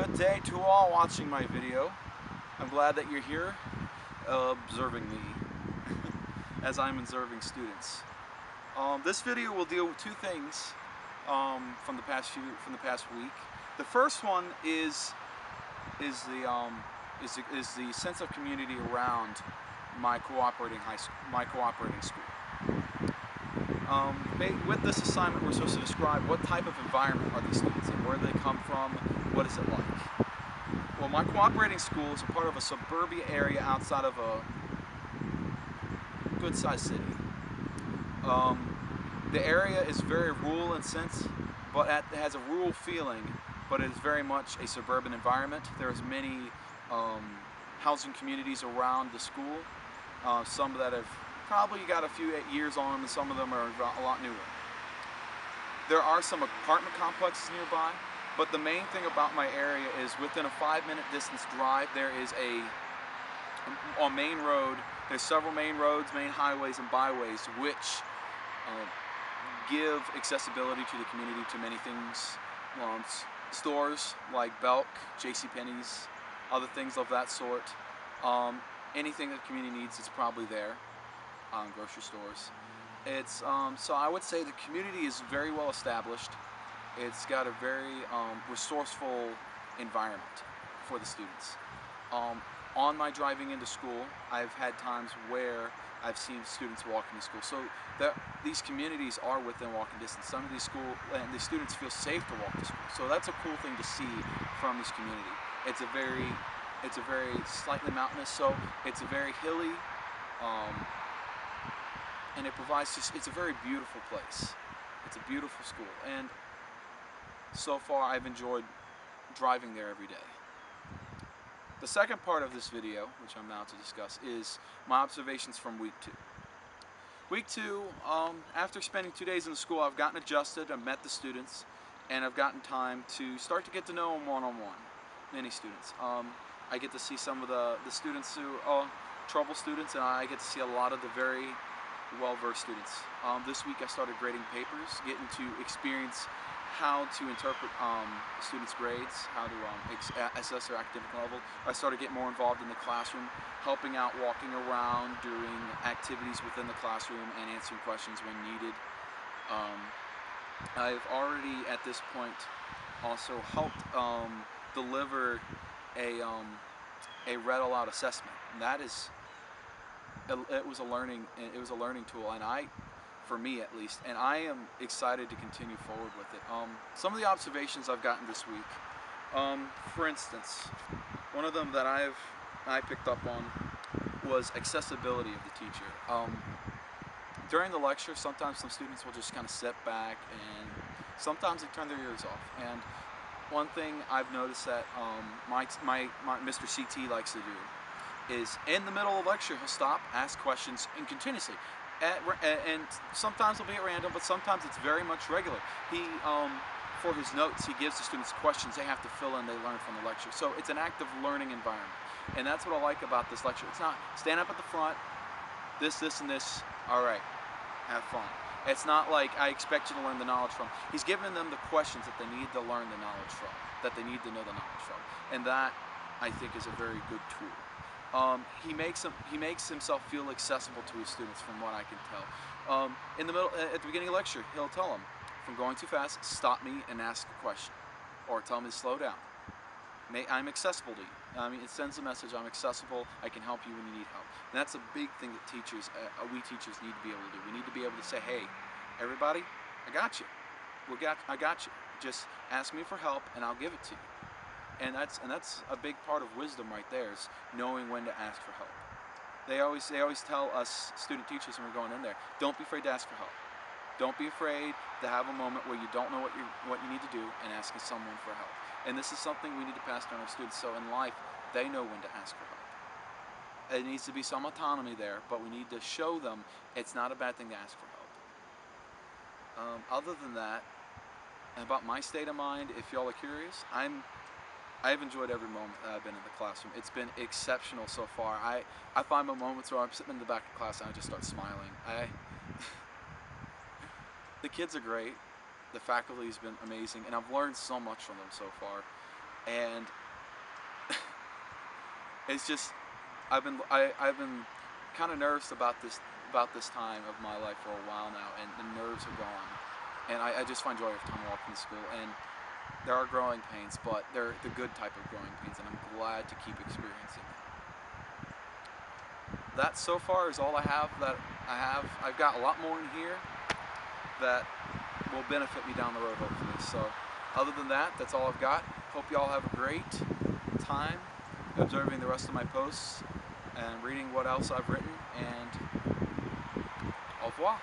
good day to all watching my video. I'm glad that you're here observing me as I'm observing students. This video will deal with two things from the past week. The first one is the sense of community around my cooperating school. With this assignment, we're supposed to describe what type of environment are these students in, where do they come from, what is it like. Well, my cooperating school is a part of a suburbia area outside of a good-sized city. The area is very rural in sense, but it has a rural feeling, but it is very much a suburban environment. There's many housing communities around the school, some that have probably got a few years on them, and some of them are a lot newer. There are some apartment complexes nearby, but the main thing about my area is within a 5-minute distance drive there is on Main Road, there's several main roads, main highways, and byways which give accessibility to the community to many things. Stores like Belk, JCPenney's, other things of that sort. Anything that the community needs is probably there. Grocery stores. It's so I would say the community is very well established. It's got a very resourceful environment for the students. On my driving into school, I've had times where I've seen students walking to school. So these communities are within walking distance. Some of these students feel safe to walk to school. So that's a cool thing to see from this community. It's a very slightly mountainous, so it's a very hilly, and it provides it's a very beautiful place. It's a beautiful school, and so far I've enjoyed driving there every day. The second part of this video, which I'm now to discuss, is my observations from week 2. Week 2, after spending 2 days in the school, I've gotten adjusted, I've met the students, and I've gotten time to start to get to know them one-on-one, many students. I get to see some of the students who are trouble students, and I get to see a lot of the very well-versed students. This week I started grading papers, getting to experience how to interpret students' grades, how to assess their academic level. I started getting more involved in the classroom, helping out, walking around, doing activities within the classroom, and answering questions when needed. I've already, at this point, also helped deliver a read aloud assessment. And that is, it was a learning tool, and for me at least, and I am excited to continue forward with it. Some of the observations I've gotten this week, for instance, one of them that I picked up on was accessibility of the teacher. During the lecture, sometimes some students will just kind of sit back, and sometimes they turn their ears off. And one thing I've noticed that my Mr. CT likes to do is, in the middle of the lecture, he'll stop, ask questions, and continuously. And sometimes it'll be at random, but sometimes it's very much regular. He, for his notes, he gives the students questions they have to fill in, they learn from the lecture. So it's an active learning environment. And that's what I like about this lecture. It's not stand up at the front, this, and this, all right, have fun. It's not like I expect you to learn the knowledge from. He's giving them the questions that they need to learn the knowledge from, that they need to know the knowledge from. And that, I think, is a very good tool. He makes himself feel accessible to his students, from what I can tell. In the middle, at the beginning of the lecture, he'll tell them, if I'm going too fast, stop me and ask a question, or tell me to slow down. I'm accessible to you. It sends a message, I'm accessible, I can help you when you need help. And that's a big thing that we teachers need to be able to do. We need to be able to say, hey, everybody, I got you. I got you. Just ask me for help and I'll give it to you. And that's a big part of wisdom right there, is knowing when to ask for help. They always tell us student teachers when we're going in there, don't be afraid to ask for help. Don't be afraid to have a moment where you don't know what you need to do and asking someone for help. And this is something we need to pass down to our students, so in life they know when to ask for help. There needs to be some autonomy there, but we need to show them it's not a bad thing to ask for help. Other than that, about my state of mind, if y'all are curious, I've enjoyed every moment that I've been in the classroom. It's been exceptional so far. I find my moments where I'm sitting in the back of class and I just start smiling. The kids are great. The faculty's been amazing, and I've learned so much from them so far. and it's just I've been kind of nervous about this time of my life for a while now, and the nerves are gone, and I just find joy every time I walk into school. And there are growing pains, but they're the good type of growing pains, and I'm glad to keep experiencing them. That so far is all I have. I've got a lot more in here that will benefit me down the road, hopefully. So other than that, that's all I've got. Hope you all have a great time observing the rest of my posts and reading what else I've written, and au revoir.